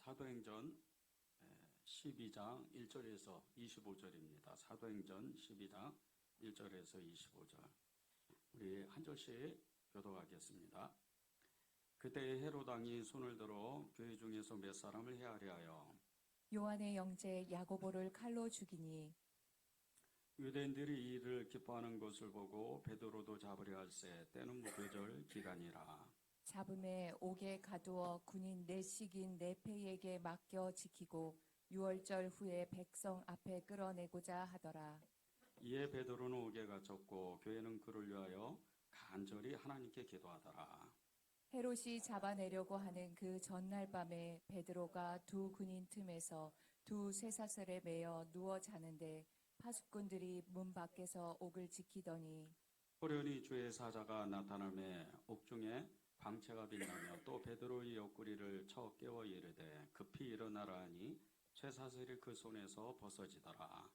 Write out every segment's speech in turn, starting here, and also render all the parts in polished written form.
사도행전 12장 1절에서 25절입니다. 사도행전 12장 1절에서 25절. 우리 한 절씩 교독하겠습니다. 그때 헤롯 왕이 손을 들어 교회 중에서 몇 사람을 해하려 하여 요한의 형제 야고보를 칼로 죽이니 유대인들이 이 일을 기뻐하는 것을 보고 베드로도 잡으려 할세 때는 무교절 기간이라. 잡음에 옥에 가두어 군인 내식인 네페에게 맡겨 지키고 유월절 후에 백성 앞에 끌어내고자 하더라. 이에 베드로는 옥에 갇혔고 교회는 그를 위하여 간절히 하나님께 기도하더라. 헤롯이 잡아내려고 하는 그 전날 밤에 베드로가 두 군인 틈에서 두 쇠사슬에 매여 누워 자는데 파수꾼들이 문 밖에서 옥을 지키더니 호련히 주의 사자가 나타나매 옥중에 광채가 빛나며 또 베드로의 옆구리를 쳐 깨워 이르되 급히 일어나라 하니 쇠사슬이 그 손에서 벗어지더라.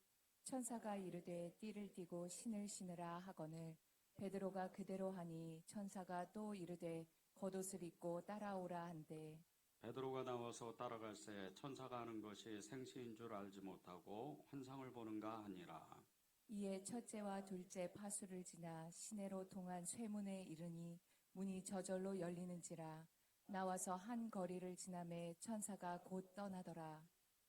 천사가 이르되 띠를 띠고 신을 신으라 하거늘 베드로가 그대로 하니 천사가 또 이르되 겉옷을 입고 따라오라 한대 베드로가 나와서 따라갈새 천사가 하는 것이 생시인 줄 알지 못하고 환상을 보는가 하니라. 이에 첫째와 둘째 파수를 지나 시내로 통한 쇠문에 이르니 문이 저절로 열리는지라 나와서 한 거리를 지나매 천사가 곧 떠나더라.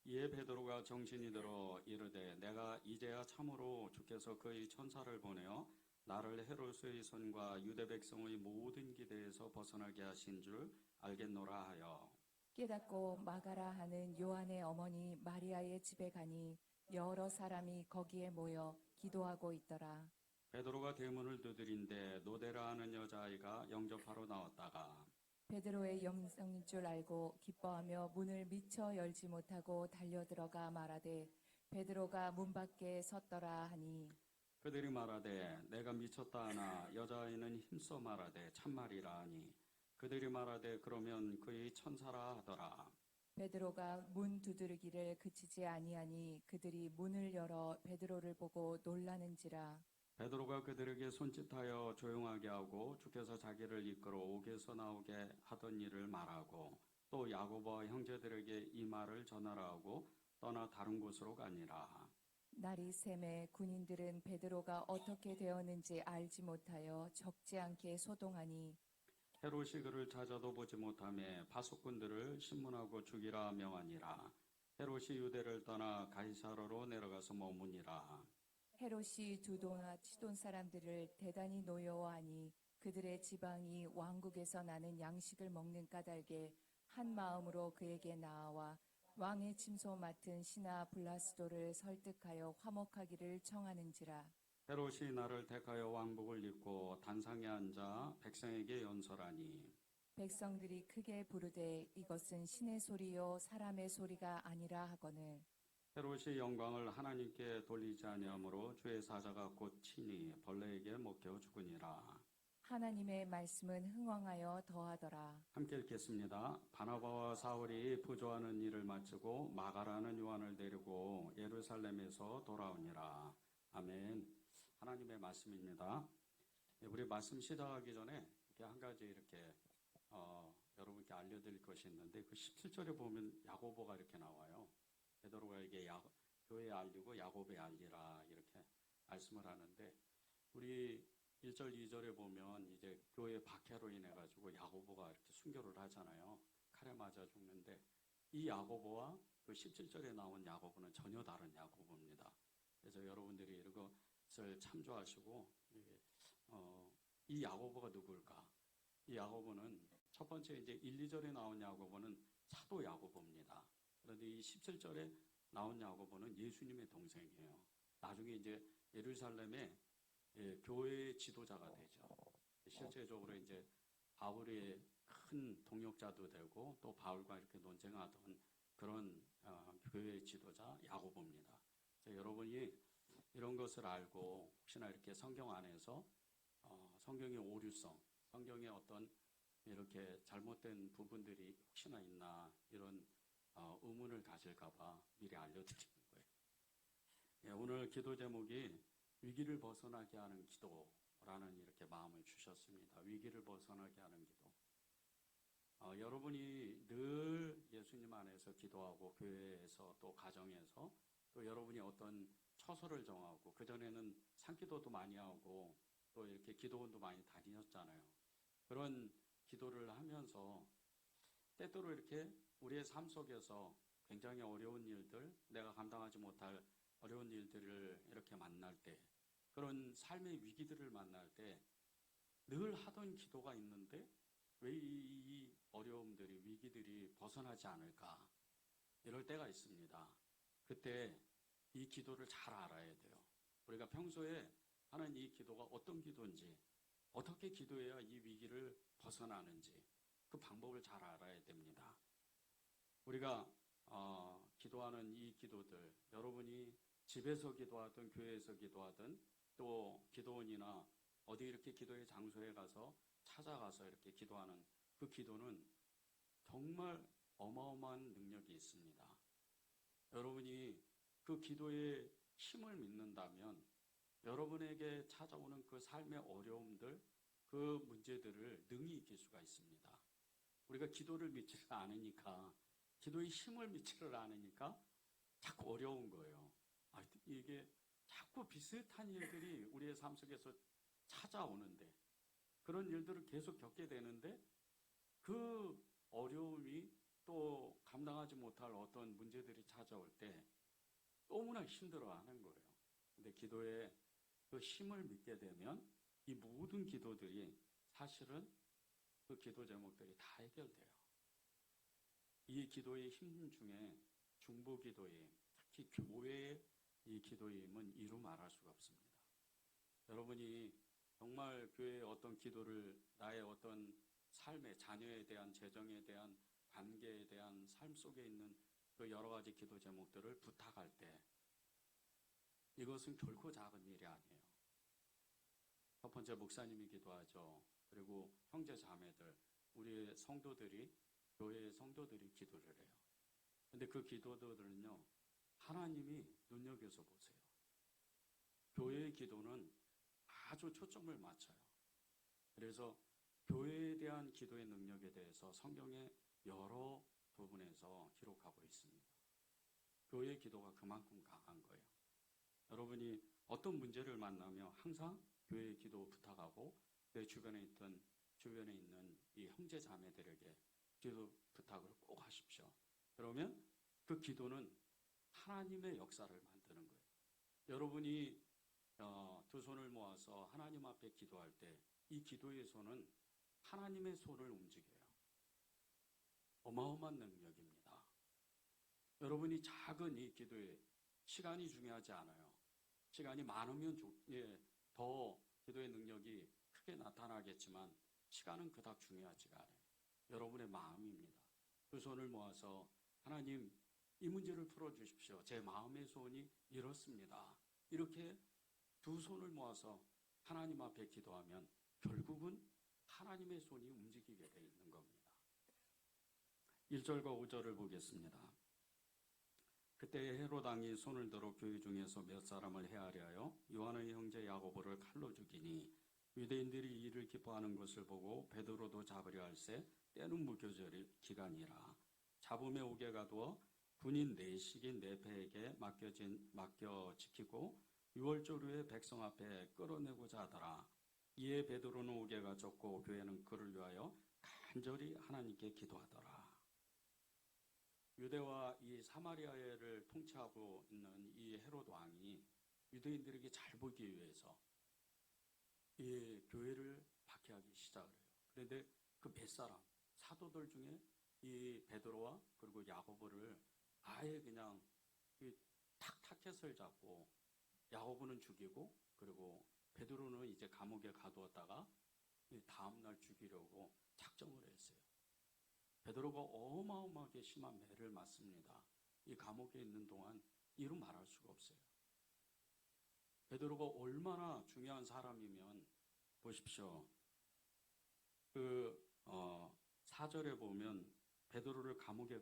이에 베드로가 정신이 들어 이르되 내가 이제야 참으로 주께서 그의 천사를 보내어 나를 헤롯의 손과 유대 백성의 모든 기대에서 벗어나게 하신 줄 알겠노라 하여 깨닫고 마가라 하는 요한의 어머니 마리아의 집에 가니 여러 사람이 거기에 모여 기도하고 있더라. 베드로가 대문을 두드린데 노데라 하는 여자아이가 영접하러 나왔다가 베드로의 영성인 줄 알고 기뻐하며 문을 미처 열지 못하고 달려들어가 말하되 베드로가 문 밖에 섰더라 하니 그들이 말하되 내가 미쳤다 하나 여자아이는 힘써 말하되 참말이라 하니 그들이 말하되 그러면 그의 천사라 하더라. 베드로가 문 두드리기를 그치지 아니하니 그들이 문을 열어 베드로를 보고 놀라는지라. 베드로가 그들에게 손짓하여 조용하게 하고 주께서 자기를 이끌어 옥에서 나오게 하던 일을 말하고 또 야고보와 형제들에게 이 말을 전하라 하고 떠나 다른 곳으로 가니라. 날이 샘에 군인들은 베드로가 어떻게 되었는지 알지 못하여 적지 않게 소동하니 헤롯이 그를 찾아도 보지 못하며 파수꾼들을 신문하고 죽이라 명하니라. 헤롯이 유대를 떠나 가이사로로 내려가서 머무니라. 헤롯이 두도나 치돈 사람들을 대단히 노여워하니 그들의 지방이 왕국에서 나는 양식을 먹는 까닭에 한 마음으로 그에게 나아와 왕의 침소 맡은 신하 블라스도를 설득하여 화목하기를 청하는지라. 헤롯이 나를 택하여 왕복을 입고 단상에 앉아 백성에게 연설하니 백성들이 크게 부르되 이것은 신의 소리요 사람의 소리가 아니라 하거늘 헤롯이 영광을 하나님께 돌리지 아니하므로 주의 사자가 곧 치니 벌레에게 먹혀 죽으니라. 하나님의 말씀은 흥왕하여 더하더라. 함께 읽겠습니다. 바나바와 사울이 부조하는 일을 마치고 마가라는 요한을 데리고 예루살렘에서 돌아오니라. 아멘. 하나님의 말씀입니다. 우리 말씀 시작하기 전에 이렇게 한 가지 이렇게 여러분께 알려드릴 것이 있는데 그 17절에 보면 야고보가 이렇게 나와요. 베드로가 이게 교회에 알리고 야고보에 알리라 이렇게 말씀을 하는데 우리 1절, 2절에 보면 이제 교회 박해로 인해 가지고 야고보가 이렇게 순교를 하잖아요. 칼에 맞아 죽는데 이 야고보와 그 17절에 나온 야고보는 전혀 다른 야고보입니다. 그래서 여러분들이 이것을 참조하시고 이 야고보가 누굴까? 이 야고보는 첫 번째 이제 1, 2절에 나온 야고보는 사도 야고보입니다. 그런데 이 17절에 나온 야고보는 예수님의 동생이에요. 나중에 이제 예루살렘에 교회의 지도자가 되죠. 실제적으로 이제 바울의 큰 동역자도 되고 또 바울과 이렇게 논쟁하던 그런 교회의 지도자 야고보입니다. 여러분이 이런 것을 알고 혹시나 이렇게 성경 안에서 성경의 오류성, 성경의 어떤 이렇게 잘못된 부분들이 혹시나 있나 이런 의문을 가질까봐 미리 알려드리는 거예요. 오늘 기도 제목이 위기를 벗어나게 하는 기도라는 이렇게 마음을 주셨습니다. 위기를 벗어나게 하는 기도. 여러분이 늘 예수님 안에서 기도하고 교회에서 또 가정에서 또 여러분이 어떤 처소를 정하고 그전에는 산기도도 많이 하고 또 이렇게 기도원도 많이 다니셨잖아요. 그런 기도를 하면서 때때로 이렇게 우리의 삶 속에서 굉장히 어려운 일들, 내가 감당하지 못할 어려운 일들을 이렇게 만날 때, 그런 삶의 위기들을 만날 때 늘 하던 기도가 있는데 왜 이 어려움들이, 위기들이 벗어나지 않을까? 이럴 때가 있습니다. 그때 이 기도를 잘 알아야 돼요. 우리가 평소에 하는 이 기도가 어떤 기도인지, 어떻게 기도해야 이 위기를 벗어나는지 그 방법을 잘 알아야 됩니다. 우리가 기도하는 이 기도들, 여러분이 집에서 기도하든 교회에서 기도하든 또 기도원이나 어디 이렇게 기도의 장소에 가서 찾아가서 이렇게 기도하는 그 기도는 정말 어마어마한 능력이 있습니다. 여러분이 그 기도의 힘을 믿는다면 여러분에게 찾아오는 그 삶의 어려움들, 그 문제들을 능히 이길 수가 있습니다. 우리가 기도를 믿지를 않으니까, 기도의 힘을 믿지를 않으니까 자꾸 어려운 거예요. 이게 자꾸 비슷한 일들이 우리의 삶 속에서 찾아오는데, 그런 일들을 계속 겪게 되는데 그 어려움이 또 감당하지 못할 어떤 문제들이 찾아올 때 너무나 힘들어하는 거예요. 근데 기도에 그 힘을 믿게 되면 이 모든 기도들이 사실은 그 기도 제목들이 다 해결돼요. 이 기도의 힘 중에 중보 기도의, 특히 교회의 이 기도의 힘은 이루 말할 수가 없습니다. 여러분이 정말 교회의 어떤 기도를, 나의 어떤 삶의, 자녀에 대한, 재정에 대한, 관계에 대한 삶 속에 있는 그 여러 가지 기도 제목들을 부탁할 때 이것은 결코 작은 일이 아니에요. 첫 번째, 목사님이 기도하죠. 그리고 형제 자매들, 우리 성도들이, 교회의 성도들이 기도를 해요. 근데 그 기도들은요, 하나님이 눈여겨서 보세요. 교회의 기도는 아주 초점을 맞춰요. 그래서 교회에 대한 기도의 능력에 대해서 성경의 여러 부분에서 기록하고 있습니다. 교회의 기도가 그만큼 강한 거예요. 여러분이 어떤 문제를 만나며 항상 교회의 기도 부탁하고 내 주변에 있는 이 형제 자매들에게 기도 부탁을 꼭 하십시오. 그러면 그 기도는 하나님의 역사를 만드는 거예요. 여러분이 두 손을 모아서 하나님 앞에 기도할 때 이 기도의 손은 하나님의 손을 움직여요. 어마어마한 능력입니다. 여러분이 작은 이 기도에 시간이 중요하지 않아요. 시간이 많으면 더 기도의 능력이 크게 나타나겠지만 시간은 그닥 중요하지가 않아요. 여러분의 마음입니다. 두 손을 모아서 하나님, 이 문제를 풀어주십시오. 제 마음의 소원이 이렇습니다. 이렇게 두 손을 모아서 하나님 앞에 기도하면 결국은 하나님의 손이 움직이게 되어 있는 겁니다. 1절과 5절을 보겠습니다. 그때 헤롯 왕이 손을 들어 교회 중에서 몇 사람을 해하려 하여 요한의 형제 야고보를 칼로 죽이니 유대인들이 이를 기뻐하는 것을 보고 베드로도 잡으려 할새 때는 무교절 기간이라. 잡음에 오게 가두어 군인 내식인 네페에게 맡겨 지키고 6월절 후에 백성 앞에 끌어내고자 하더라. 이에 베드로는 우게가 쫓고 교회는 그를 위하여 간절히 하나님께 기도하더라. 유대와 이 사마리아를 통치하고 있는 이 헤롯 왕이 유대인들에게 잘 보기 위해서 이 교회를 박해하기 시작을 해요. 그런데 그 몇 사람, 사도들 중에 이 베드로와 그리고 야고보를 아예 그냥 탁 타켓을 잡고 야고보는 죽이고 그리고 베드로는 이제 감옥에 가두었다가 다음날 죽이려고 작정을 했어요. 베드로가 어마어마하게 심한 매를 맞습니다. 이 감옥에 있는 동안 이루 말할 수가 없어요. 베드로가 얼마나 중요한 사람이면 보십시오. 4절에 보면 베드로를 감옥에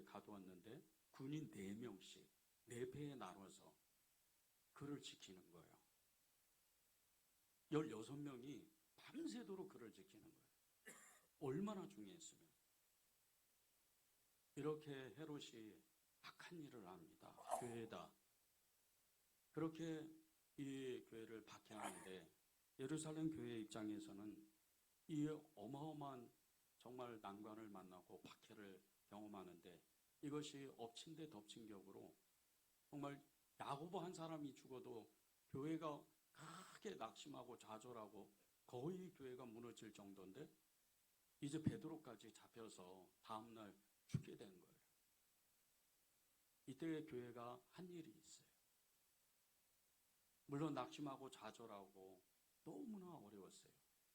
가두었는데 군인 4명씩 4패에 나눠서 그를 지키는 거예요. 16명이 밤새도록 그를 지키는 거예요. 얼마나 중요했으면. 이렇게 헤롯이 악한 일을 합니다. 교회다. 그렇게 이 교회를 박해하는데 예루살렘 교회 입장에서는 이 어마어마한 정말 난관을 만나고 박해를 경험하는데 이것이 엎친 데 덮친 격으로 정말 야고보 한 사람이 죽어도 교회가 크게 낙심하고 좌절하고 거의 교회가 무너질 정도인데 이제 베드로까지 잡혀서 다음날 죽게 된 거예요. 이때 교회가 한 일이 있어요. 물론 낙심하고 좌절하고 너무나 어려웠어요.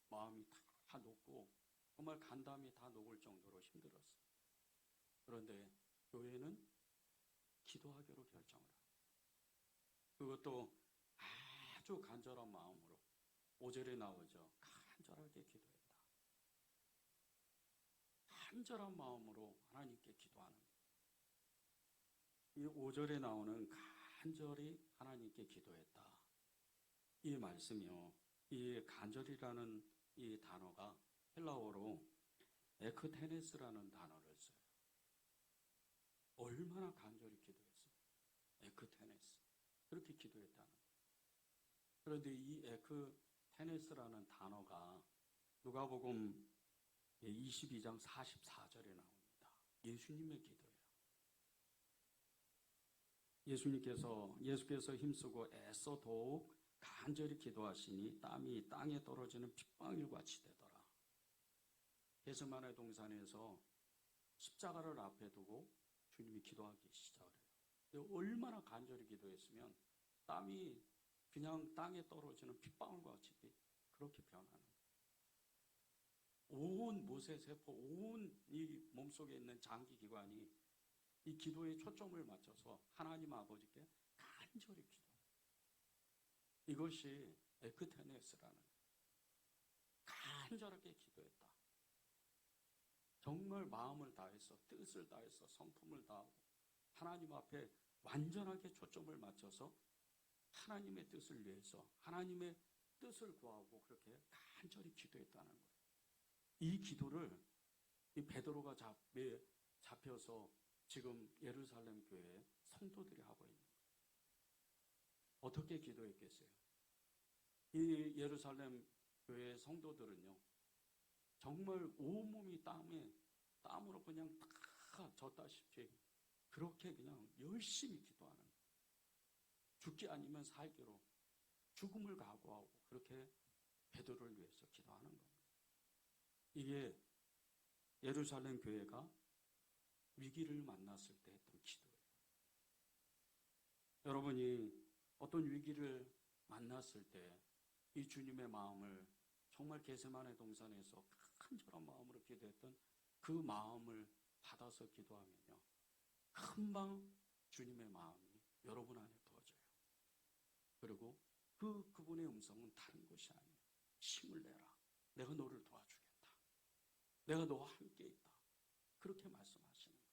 마음이 다 녹고 정말 간담이 다 녹을 정도로 힘들었어요. 그런데 교회는 기도하기로 결정을 합니다. 그것도 아주 간절한 마음으로 5절에 나오죠. 간절하게 기도했다. 간절한 마음으로 하나님께 기도하는 거예요. 이 5절에 나오는 간절히 하나님께 기도했다. 이 말씀이요. 이 간절이라는 이 단어가 헬라어로 에크테네스라는 단어를 써요. 얼마나 간절히 기도했어요. 에크테네스. 그렇게 기도했다는 거예요. 그런데 이 에크테네스라는 단어가 누가복음 22장 44절에 나옵니다. 예수님의 기도예요. 예수께서 힘쓰고 애써 더욱 간절히 기도하시니 땀이 땅에 떨어지는 핏방울같이 되더라. 게세마네 동산에서 십자가를 앞에 두고 주님이 기도하기 시작을 해요. 얼마나 간절히 기도했으면 땀이 그냥 땅에 떨어지는 핏방울같이 그렇게 변하는 거예요. 온 모세세포, 온 이 몸속에 있는 장기기관이 이 기도에 초점을 맞춰서 하나님 아버지께 간절히 기도. 이것이 에크테네스라는 간절하게 기도했다. 정말 마음을 다해서 뜻을 다해서 성품을 다하고 하나님 앞에 완전하게 초점을 맞춰서 하나님의 뜻을 위해서 하나님의 뜻을 구하고 그렇게 간절히 기도했다는 거예요. 이 기도를 이 베드로가 잡혀서 지금 예루살렘 교회 성도들이 하고 있는 거예요. 어떻게 기도했겠어요? 이 예루살렘 교회 성도들은요, 정말 온몸이 땀으로 그냥 다 젖다시피 그렇게 그냥 열심히 기도하는 거예요. 죽기 아니면 살기로 죽음을 각오하고 그렇게 베드로를 위해서 기도하는 겁니다. 이게 예루살렘 교회가 위기를 만났을 때 했던 기도예요. 여러분이 어떤 위기를 만났을 때 이 주님의 마음을 정말 게세마네 동산에서 간절한 마음으로 기도했던 그 마음을 받아서 기도하면요, 금방 주님의 마음이 여러분 안에 부어져요. 그리고 그분의 음성은 다른 것이 아니에요. 힘을 내라. 내가 너를 도와주겠다. 내가 너와 함께 있다. 그렇게 말씀하시는 거예요.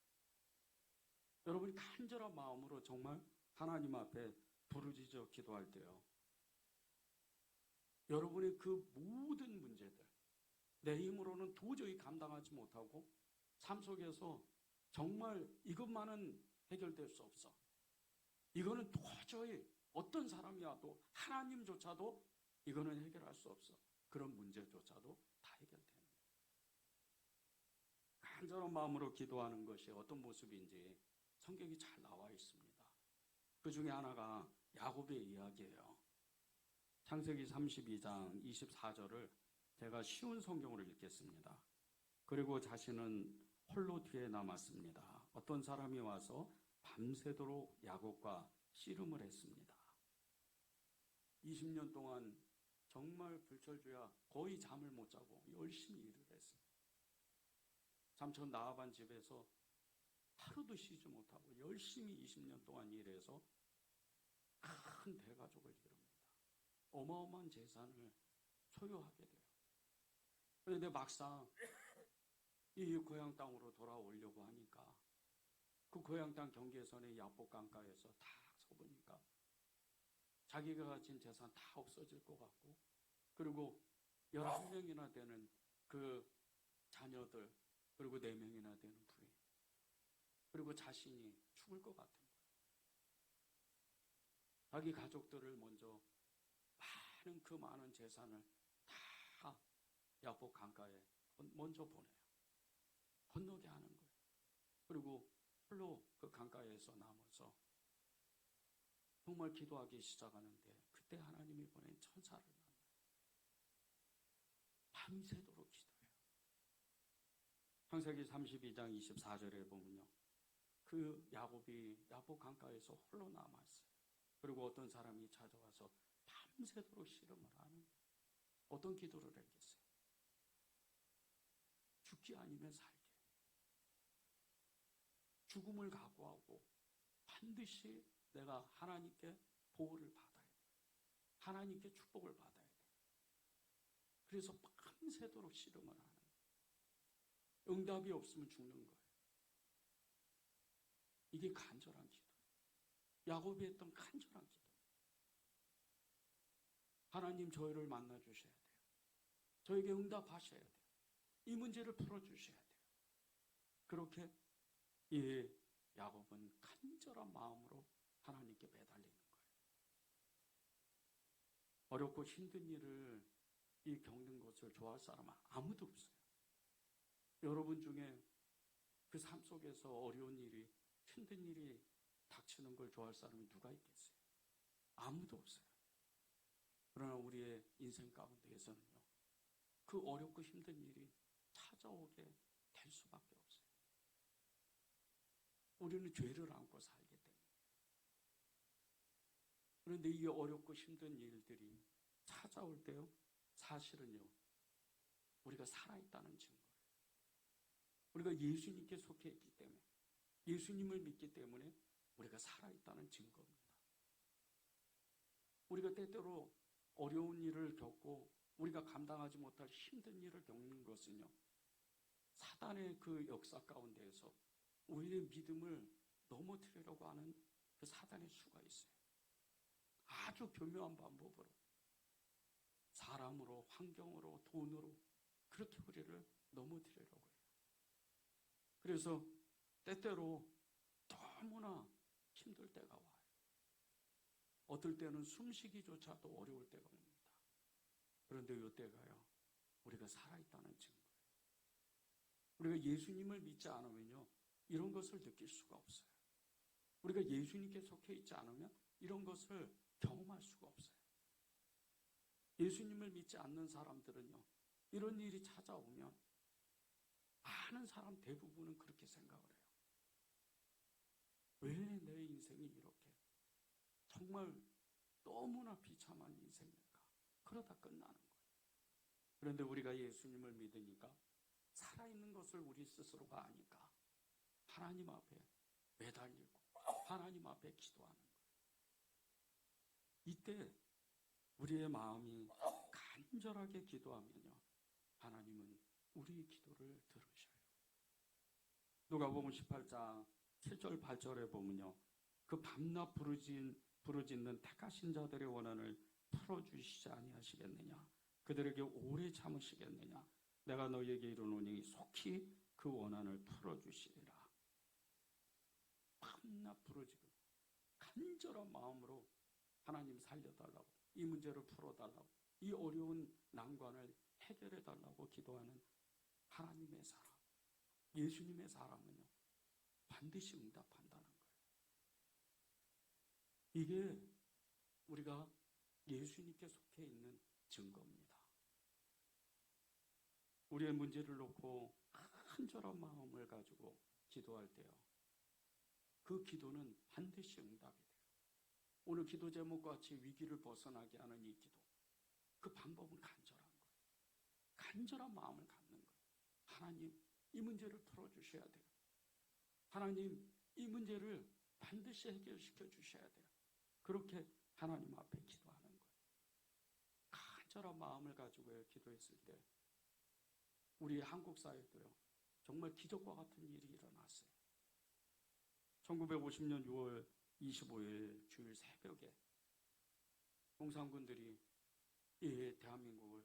여러분이 간절한 마음으로 정말 하나님 앞에 부르짖어 기도할 때요, 여러분의 그 모든 문제들, 내 힘으로는 도저히 감당하지 못하고 삶 속에서 정말 이것만은 해결될 수 없어. 이거는 도저히 어떤 사람이 와도 하나님조차도 이거는 해결할 수 없어. 그런 문제조차도 다 해결되는 거예요. 간절한 마음으로 기도하는 것이 어떤 모습인지 성경이 잘 나와 있습니다. 그 중에 하나가 야곱의 이야기예요. 창세기 32장 24절을 제가 쉬운 성경으로 읽겠습니다. 그리고 자신은 홀로 뒤에 남았습니다. 어떤 사람이 와서 밤새도록 야곱과 씨름을 했습니다. 20년 동안 정말 불철주야 거의 잠을 못 자고 열심히 일을 했어요. 삼촌 나아반 집에서 하루도 쉬지 못하고 열심히 20년 동안 일해서 큰 대가족을 이룹니다. 어마어마한 재산을 소유하게 돼요. 그런데 막상 이 고향 땅으로 돌아오려고 하니까 그 고향 땅 경계선의 야복 강가에서 딱 서보니까 자기가 가진 재산 다 없어질 것 같고, 그리고 11명이나 되는 그 자녀들, 그리고 4명이나 되는 부인, 그리고 자신이 죽을 것 같은 거예요. 자기 가족들을 먼저 그 많은 재산을 다 야복 강가에 먼저 보내요. 건너게 하는 거예요. 그리고 홀로 그 강가에서 남아서 정말 기도하기 시작하는데 그때 하나님이 보낸 천사를 만나요. 밤새도록 기도해요. 창세기 32장 24절에 보면요. 그 야곱이 야복 강가에서 홀로 남았어요. 그리고 어떤 사람이 찾아와서 밤새도록 씨름을 하는 거예요. 어떤 기도를 했겠어요? 죽기 아니면 살게. 죽음을 각오하고 반드시 내가 하나님께 보호를 받아야 돼. 하나님께 축복을 받아야 돼. 그래서 밤새도록 씨름을 하는 거예요. 응답이 없으면 죽는 거예요. 이게 간절한 기도예요. 야곱이 했던 간절한 기도. 하나님 저희를 만나 주셔야 돼요. 저에게 응답하셔야 돼요. 이 문제를 풀어주셔야 돼요. 그렇게 이 야곱은 간절한 마음으로 하나님께 매달리는 거예요. 어렵고 힘든 일을 겪는 것을 좋아할 사람은 아무도 없어요. 여러분 중에 그 삶 속에서 어려운 일이, 힘든 일이 닥치는 걸 좋아할 사람이 누가 있겠어요? 아무도 없어요. 그러나 우리의 인생 가운데에서는요, 그 어렵고 힘든 일이 찾아오게 될 수밖에 없어요. 우리는 죄를 안고 살기 때문에. 그런데 이 어렵고 힘든 일들이 찾아올 때요, 사실은요, 우리가 살아있다는 증거예요. 우리가 예수님께 속해 있기 때문에, 예수님을 믿기 때문에 우리가 살아있다는 증거입니다. 우리가 때때로 어려운 일을 겪고 우리가 감당하지 못할 힘든 일을 겪는 것은요, 사단의 그 역사 가운데에서 우리의 믿음을 넘어뜨리려고 하는 그 사단의 수가 있어요. 아주 교묘한 방법으로, 사람으로, 환경으로, 돈으로 그렇게 우리를 넘어뜨리려고 해요. 그래서 때때로 너무나 힘들 때가 와요. 어떨 때는 숨쉬기조차도 어려울 때가 옵니다. 그런데 이때가요, 우리가 살아있다는 증거예요. 우리가 예수님을 믿지 않으면요, 이런 것을 느낄 수가 없어요. 우리가 예수님께 속해 있지 않으면 이런 것을 경험할 수가 없어요. 예수님을 믿지 않는 사람들은요, 이런 일이 찾아오면 많은 사람 대부분은 그렇게 생각을 해요. 왜 내 인생이 이렇게 정말 너무나 비참한 인생일까? 그러다 끝나는 거예요. 그런데 우리가 예수님을 믿으니까 살아있는 것을 우리 스스로가 아니까 하나님 앞에 매달리고 하나님 앞에 기도하는 거예요. 이때 우리의 마음이 간절하게 기도하면요, 하나님은 우리의 기도를 들으셔요. 누가복음 18장 7절 8절에 보면요, 그 밤낮 부르짖는 택하신 자들의 원한을 풀어주시지 아니하시겠느냐? 그들에게 오래 참으시겠느냐? 내가 너희에게 이르노니 속히 그 원한을 풀어주시리라. 밤낮 부르짖고 간절한 마음으로 하나님 살려달라고, 이 문제를 풀어달라고, 이 어려운 난관을 해결해달라고 기도하는 하나님의 사람, 예수님의 사람은요, 반드시 응답한다는 거예요. 이게 우리가 예수님께 속해 있는 증거입니다. 우리의 문제를 놓고 간절한 마음을 가지고 기도할 때요, 그 기도는 반드시 응답이 돼요. 오늘 기도 제목과 같이 위기를 벗어나게 하는 이 기도, 그 방법은 간절한 거예요. 간절한 마음을 갖는 거예요. 하나님, 이 문제를 풀어주셔야 돼요. 하나님, 이 문제를 반드시 해결시켜 주셔야 돼요. 그렇게 하나님 앞에 기도하는 거예요. 간절한 마음을 가지고 기도했을 때 우리 한국 사회도요, 정말 기적과 같은 일이 일어났어요. 1950년 6월 25일 주일 새벽에 공산군들이 이 대한민국을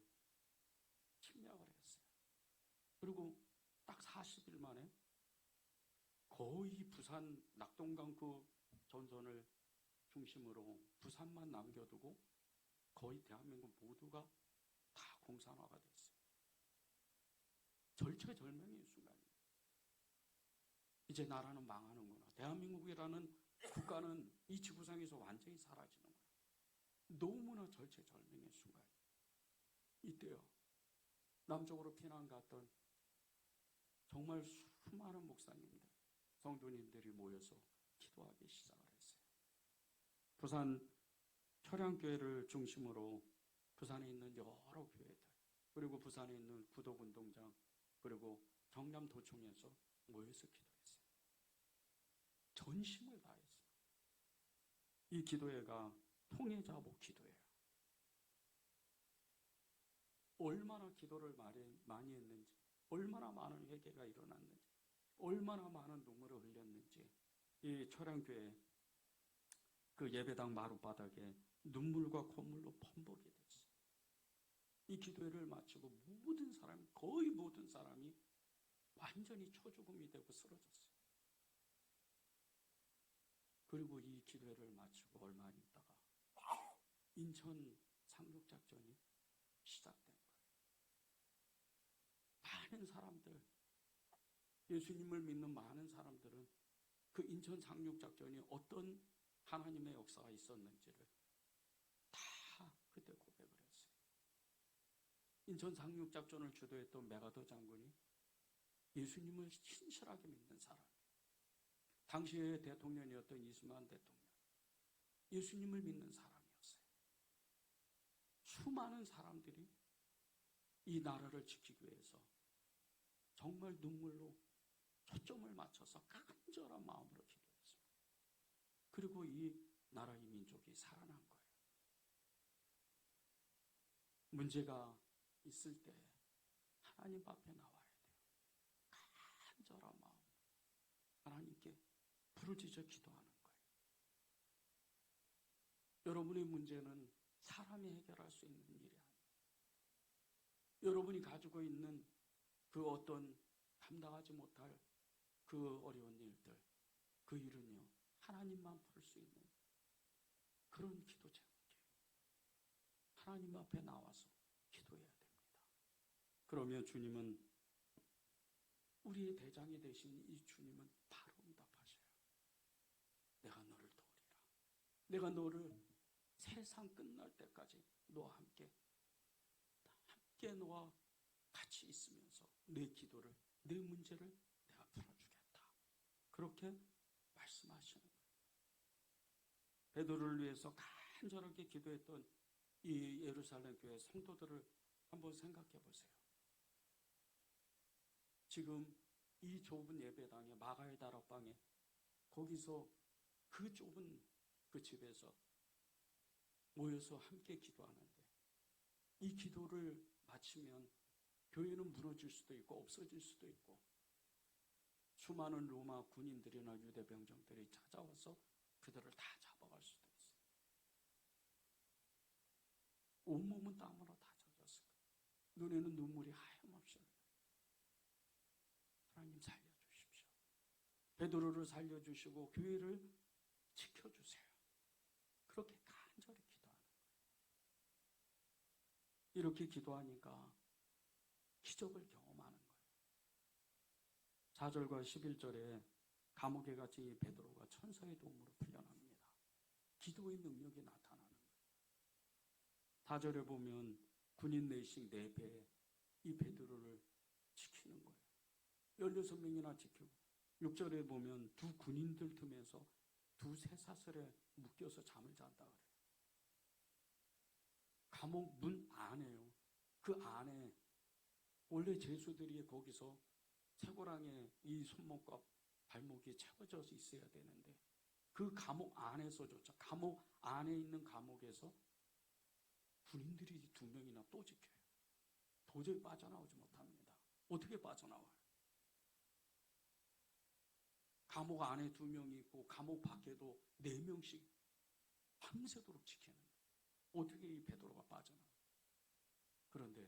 침략을 했어요. 그리고 딱 40일 만에 거의 부산 낙동강 그 전선을 중심으로 부산만 남겨두고 거의 대한민국 모두가 다 공산화가 됐어요. 절체절명의 순간입니다. 이제 나라는 망하는구나. 대한민국이라는 국가는 이 지구상에서 완전히 사라지는구나. 너무나 절체절명의 순간. 이때요. 남쪽으로 피난 갔던 정말 수많은 목사님들, 성도님들이 모여서 기도하기 시작을 했어요. 부산 철양교회를 중심으로 부산에 있는 여러 교회들, 그리고 부산에 있는 구독운동장, 그리고 경남도청에서 모여서 기도했어요. 전심을 다했어요. 이 기도회가 통해자복 기도회예요. 얼마나 기도를 많이 했는지, 얼마나 많은 회개가 일어났는지, 얼마나 많은 눈물을 흘렸는지, 이 철양교회 그 예배당 마룻바닥에 눈물과 콧물로 범벅이 됐어요. 이 기도회를 마치고 모든 사람이, 거의 모든 사람이 완전히 초죽음이 되고 쓰러졌어요. 그리고 이 기도회를 마치고 얼마 있다가 인천 상륙작전이 시작된 거예요. 많은 사람들, 예수님을 믿는 많은 사람들은 그 인천 상륙작전이 어떤 하나님의 역사가 있었는지를 다 그때 고백을 했어요. 인천 상륙작전을 주도했던 메가더 장군이 예수님을 신실하게 믿는 사람이에요. 당시의 대통령이었던 이승만 대통령, 예수님을 믿는 사람이었어요. 수많은 사람들이 이 나라를 지키기 위해서 정말 눈물로 초점을 맞춰서 간절한 마음으로 기도했습니다. 그리고 이 나라의 민족이 살아난 거예요. 문제가 있을 때 하나님 앞에 나와야 돼요. 간절한 마음으로 하나님께 부르짖어 기도하는 거예요. 여러분의 문제는 사람이 해결할 수 있는 일이 아니에요. 여러분이 가지고 있는 그 어떤 감당하지 못할 그 어려운 일들, 그 일은요, 하나님만 풀 수 있는 그런 기도 제목이에요. 하나님 앞에 나와서 기도해야 됩니다. 그러면 주님은, 우리의 대장이 되신 이 주님은 바로 응답하셔요. 내가 너를 도우리라. 내가 너를 세상 끝날 때까지 너와 함께 너와 같이 있으면서 내 기도를, 내 문제를 내가 풀어주겠다. 그렇게 말씀하시는 거예요. 베드로를 위해서 간절하게 기도했던 이 예루살렘 교회 성도들을 한번 생각해 보세요. 지금 이 좁은 예배당에, 마가의 다락방에, 거기서 그 좁은 그 집에서 모여서 함께 기도하는데, 이 기도를 마치면 교회는 무너질 수도 있고 없어질 수도 있고, 수많은 로마 군인들이나 유대 병정들이 찾아와서 그들을 다 잡아갈 수도 있어요. 온몸은 땀으로 다 젖었을 거예요. 눈에는 눈물이 하염없이 흘러요. 하나님 살려주십시오. 베드로를 살려주시고 교회를 지켜주세요. 그렇게 간절히 기도하는 거예요. 이렇게 기도하니까 기적을 경험하는 거예요. 4절과 11절에 감옥에 갇힌 이 베드로가 천사의 도움으로 풀려납니다. 기도의 능력이 나타나는 거예요. 4절에 보면 군인 내식 4배에 이 베드로를 지키는 거예요. 16명이나 지키고, 6절에 보면 두 군인들 틈에서 두 쇠사슬에 묶여서 잠을 잔다 그래요. 감옥 문 안에요. 그 안에 원래 죄수들이 거기서 쇠고랑에 이 손목과 발목이 채워져 있어야 되는데, 그 감옥 안에서조차, 감옥 안에 있는 감옥에서 군인들이 2명이나 또 지켜요. 도저히 빠져나오지 못합니다. 어떻게 빠져나와요? 감옥 안에 2명이 있고 감옥 밖에도 4명씩 밤새도록 지키는 거예요. 어떻게 이 베드로가 빠져나와요? 그런데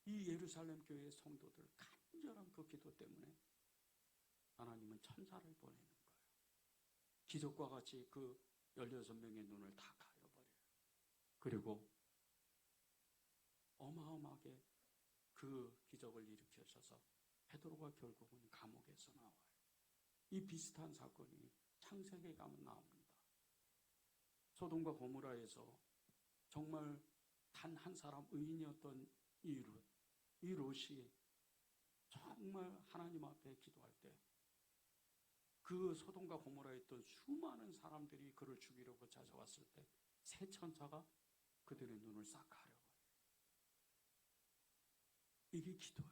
이 예루살렘 교회의 성도들 간절한 그 기도 때문에 하나님은 천사를 보내는 거예요. 기적과 같이 그 16명의 눈을 다 가려버려요. 그리고 어마어마하게 그 기적을 일으키셔서 베드로가 결국은 감옥에서 나와요. 이 비슷한 사건이 창세기에 가면 나옵니다. 소돔과 고모라에서 정말 단 한 사람 의인이었던 이 롯이 정말 하나님 앞에 기도할 때 그 소돔과 고모라에 있던 수많은 사람들이 그를 죽이려고 찾아왔을 때 세 천사가 그들의 눈을 싹 가려버려요. 이게 기도예요.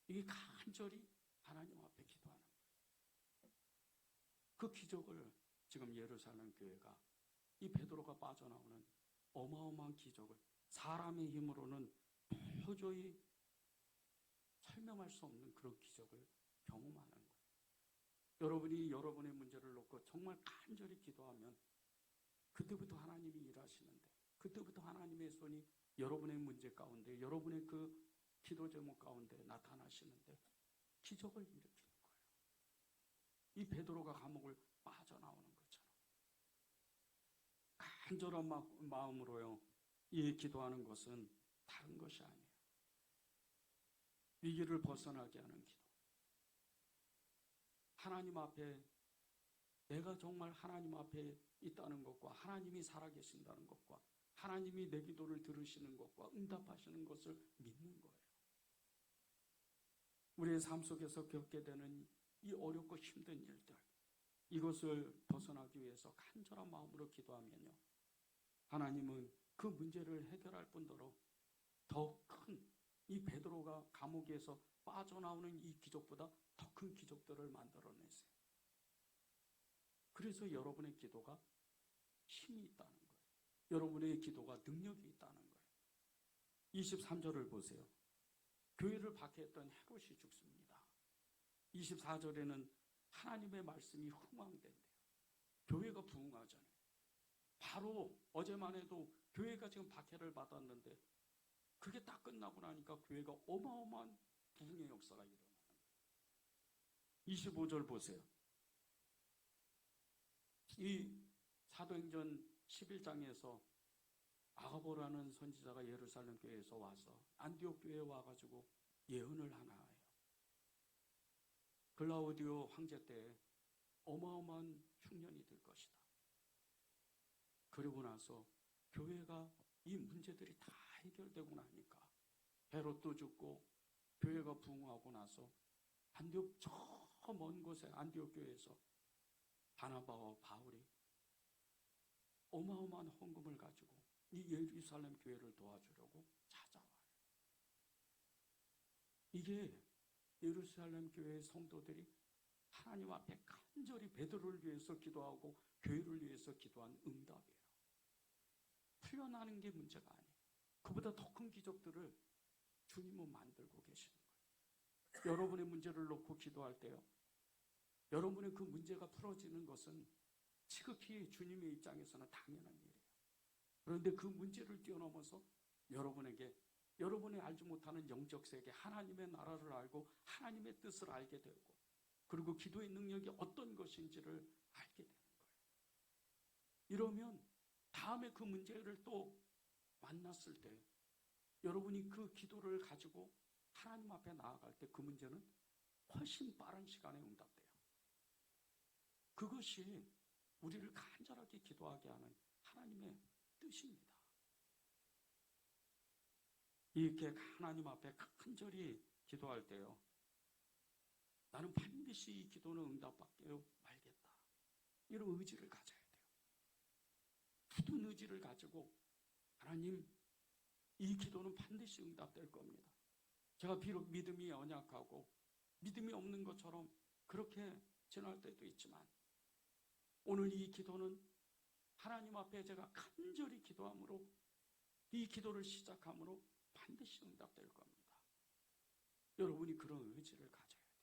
이게 간절히 하나님 앞에 기도하는 거예요. 그 기적을 지금 예루살렘 교회가 이 베드로가 빠져나오는 어마어마한 기적을 사람의 힘으로는 도저히 설명할 수 없는 그런 기적을 경험하는 거예요. 여러분이 여러분의 문제를 놓고 정말 간절히 기도하면 그때부터 하나님이 일하시는데, 그때부터 하나님의 손이 여러분의 문제 가운데, 여러분의 그 기도 제목 가운데 나타나시는데 기적을 일으키는 거예요. 이 베드로가 감옥을 빠져나오는 것처럼 간절한 마음으로요, 이 기도하는 것은 다른 것이 아니에요. 위기를 벗어나게 하는 기도. 하나님 앞에 내가 정말 하나님 앞에 있다는 것과 하나님이 살아계신다는 것과 하나님이 내 기도를 들으시는 것과 응답하시는 것을 믿는 거예요. 우리의 삶 속에서 겪게 되는 이 어렵고 힘든 일들, 이것을 벗어나기 위해서 간절한 마음으로 기도하면요, 하나님은 그 문제를 해결할 뿐더러 더 큰 이 베드로가 감옥에서 빠져나오는 이 기적보다 더 큰 기적들을 만들어내세요. 그래서 여러분의 기도가 힘이 있다는 거예요. 여러분의 기도가 능력이 있다는 거예요. 23절을 보세요. 교회를 박해했던 헤롯이 죽습니다. 24절에는 하나님의 말씀이 흥왕된대요. 교회가 부흥하잖아요. 바로 어제만 해도 교회가 지금 박해를 받았는데 그게 딱 끝나고 나니까 교회가 어마어마한 부흥의 역사가 일어나는 거예요. 25절 보세요. 이 사도행전 11장에서 아가보라는 선지자가 예루살렘 교회에서 와서 안디옥 교회에 와가지고 예언을 하나 해요. 글라우디오 황제 때 어마어마한 흉년이 될 것이다. 그리고 나서 교회가 이 문제들이 다 해결되고 나니까 헤롯도 죽고 교회가 부흥하고 나서 안디옥 저 먼 곳에 안디옥 교회에서 바나바와 바울이 어마어마한 헌금을 가지고 이 예루살렘 교회를 도와주려고 찾아와요. 이게 예루살렘 교회의 성도들이 하나님 앞에 간절히 베드로를 위해서 기도하고 교회를 위해서 기도한 응답이에요. 풀려나는 게 문제가 아니에요. 그보다 더 큰 기적들을 주님은 만들고 계시는 거예요. 여러분의 문제를 놓고 기도할 때요, 여러분의 그 문제가 풀어지는 것은 지극히 주님의 입장에서는 당연한 일이에요. 그런데 그 문제를 뛰어넘어서 여러분에게 여러분이 알지 못하는 영적 세계, 하나님의 나라를 알고 하나님의 뜻을 알게 되고, 그리고 기도의 능력이 어떤 것인지를 알게 되는 거예요. 이러면 다음에 그 문제를 또 만났을 때 여러분이 그 기도를 가지고 하나님 앞에 나아갈 때 그 문제는 훨씬 빠른 시간에 응답돼요. 그것이 우리를 간절하게 기도하게 하는 하나님의 뜻입니다. 이렇게 하나님 앞에 간절히 기도할 때요, 나는 반드시 이 기도는 응답받게 말겠다, 이런 의지를 가져야 돼요. 굳은 의지를 가지고 하나님, 이 기도는 반드시 응답될 겁니다. 제가 비록 믿음이 연약하고 믿음이 없는 것처럼 그렇게 지날 때도 있지만 오늘 이 기도는 하나님 앞에 제가 간절히 기도함으로, 이 기도를 시작함으로 반드시 응답될 겁니다. 여러분이 그런 의지를 가져야 돼요.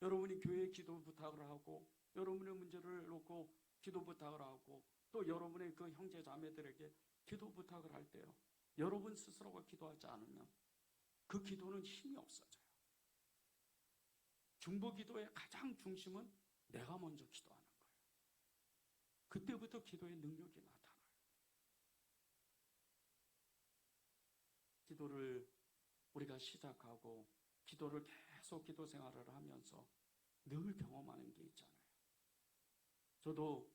여러분이 교회에 기도 부탁을 하고 여러분의 문제를 놓고 기도 부탁을 하고 또 여러분의 그 형제 자매들에게 기도 부탁을 할 때요, 여러분 스스로가 기도하지 않으면 그 기도는 힘이 없어져요. 중보기도의 가장 중심은 내가 먼저 기도하는 거예요. 그때부터 기도의 능력이 나타나요. 기도를 우리가 시작하고 기도를 계속 기도 생활을 하면서 늘 경험하는 게 있잖아요. 저도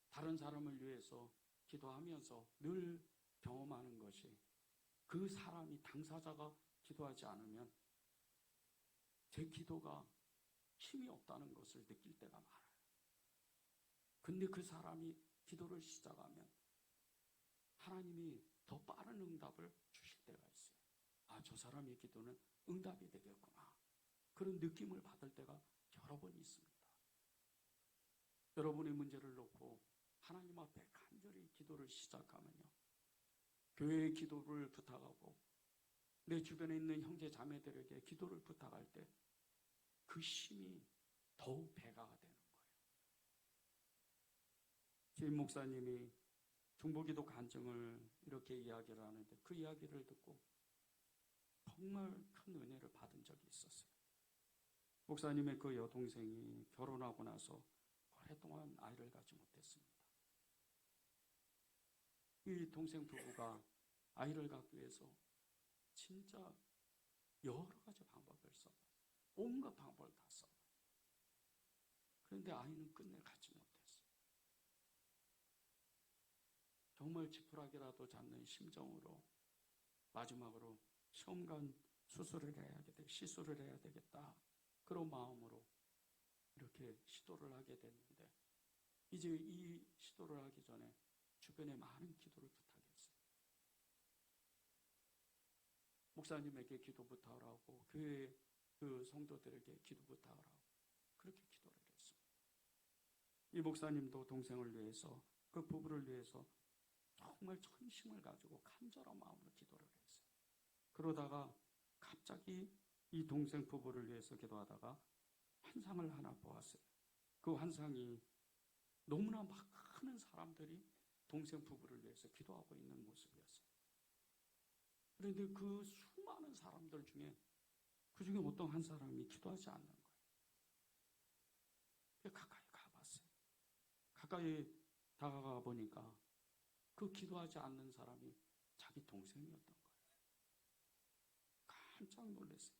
다른 사람을 위해서 기도하면서 늘 경험하는 것이 그 사람이 당사자가 기도하지 않으면 제 기도가 힘이 없다는 것을 느낄 때가 많아요. 근데 그 사람이 기도를 시작하면 하나님이 더 빠른 응답을 주실 때가 있어요. 아, 저 사람의 기도는 응답이 되겠구나. 그런 느낌을 받을 때가 여러 번 있습니다. 여러분의 문제를 놓고 하나님 앞에 간절히 기도를 시작하면요. 교회의 기도를 부탁하고 내 주변에 있는 형제 자매들에게 기도를 부탁할 때 그 힘이 더욱 배가가 되는 거예요. 주임 목사님이 중보기도 간증을 이렇게 이야기를 하는데 그 이야기를 듣고 정말 큰 은혜를 받은 적이 있었어요. 목사님의 그 여동생이 결혼하고 나서 오랫동안 아이를 갖지 못했습니다. 이 동생 부부가 아이를 갖기 위해서 진짜 여러 가지 방법을 써봤어요. 온갖 방법을 다 써봤어요. 그런데 아이는 끝내 갖지 못했어요. 정말 지푸라기라도 잡는 심정으로 마지막으로 시험관 수술을 해야 되겠다, 시술을 해야 되겠다. 그런 마음으로 이렇게 시도를 하게 됐는데 이제 이 시도를 하기 전에 주변에 많은 기도를 부탁했어요. 목사님에게 기도 부탁을 하고 교회 그 성도들에게 기도 부탁을 하고 그렇게 기도를 했습니다. 이 목사님도 동생을 위해서 그 부부를 위해서 정말 전심을 가지고 간절한 마음으로 기도를 했어요. 그러다가 갑자기 이 동생 부부를 위해서 기도하다가 환상을 하나 보았어요. 그 환상이 너무나 많은 사람들이 동생 부부를 위해서 기도하고 있는 모습이었어요. 그런데 그 수많은 사람들 중에 그 중에 어떤 한 사람이 기도하지 않는 거예요. 가까이 가봤어요. 가까이 다가가 보니까 그 기도하지 않는 사람이 자기 동생이었던 거예요. 깜짝 놀랐어요.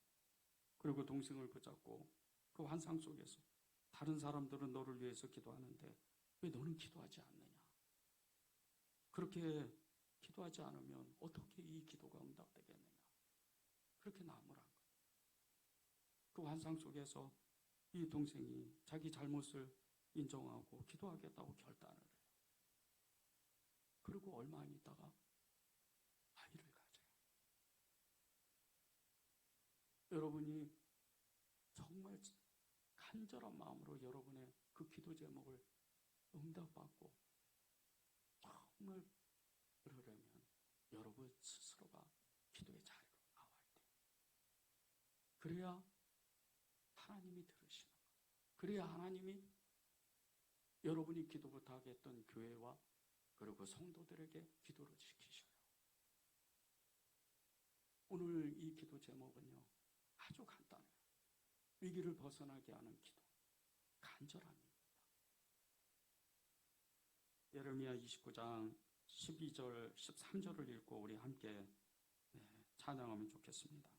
그리고 동생을 붙잡고 그 환상 속에서 다른 사람들은 너를 위해서 기도하는데 왜 너는 기도하지 않느냐? 그렇게 기도하지 않으면 어떻게 이 기도가 응답되겠느냐? 그렇게 나무란 거예요. 그 환상 속에서 이 동생이 자기 잘못을 인정하고 기도하겠다고 결단을 해요. 그리고 얼마 안 있다가 아이를 가져요. 여러분이 정말 간절한 마음으로 여러분의 그 기도 제목을 응답받고 정말 그러려면 여러분 스스로가 기도의 자리로 나와야 돼요. 그래야 하나님이 들으시는 거예요. 그래야 하나님이 여러분이 기도 부탁했던 교회와 그리고 성도들에게 기도를 시키셔요. 오늘 이 기도 제목은요, 아주 간단해요. 위기를 벗어나게 하는 기도, 간절함입니다. 예레미야 29장 12절, 13절을 읽고 우리 함께 찬양하면 좋겠습니다.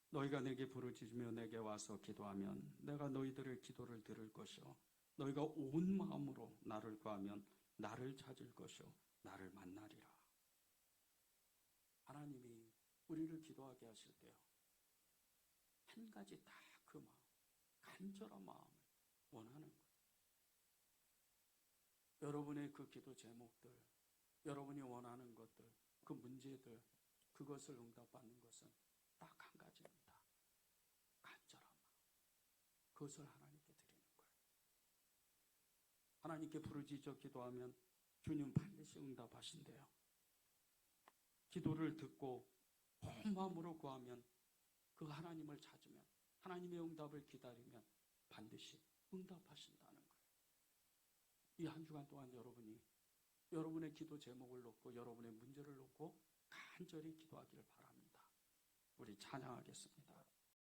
너희가 내게 부르짖으며 내게 와서 기도하면 내가 너희들의 기도를 들을 것이요 너희가 온 마음으로 나를 구하면 나를 찾을 것이요 나를 만나리라. 하나님이 우리를 기도하게 하실 때요, 한 가지 다 그 마음, 간절한 마음을 원하는 거예요. 여러분의 그 기도 제목들, 여러분이 원하는 것들, 그 문제들, 그것을 응답받는 것은 딱 한 가지입니다. 간절한 마음. 그것을 하나님께 드리는 거예요. 하나님께 부르짖어 기도하면 주님 반드시 응답하신대요. 기도를 듣고 온 마음으로 구하면, 그 하나님을 찾으면, 하나님의 응답을 기다리면 반드시 응답하신다는 거예요. 이 한 주간 동안 여러분이 여러분의 기도 제목을 놓고 여러분의 문제를 놓고 간절히 기도하기를 바랍니다. 우리 찬양하겠습니다.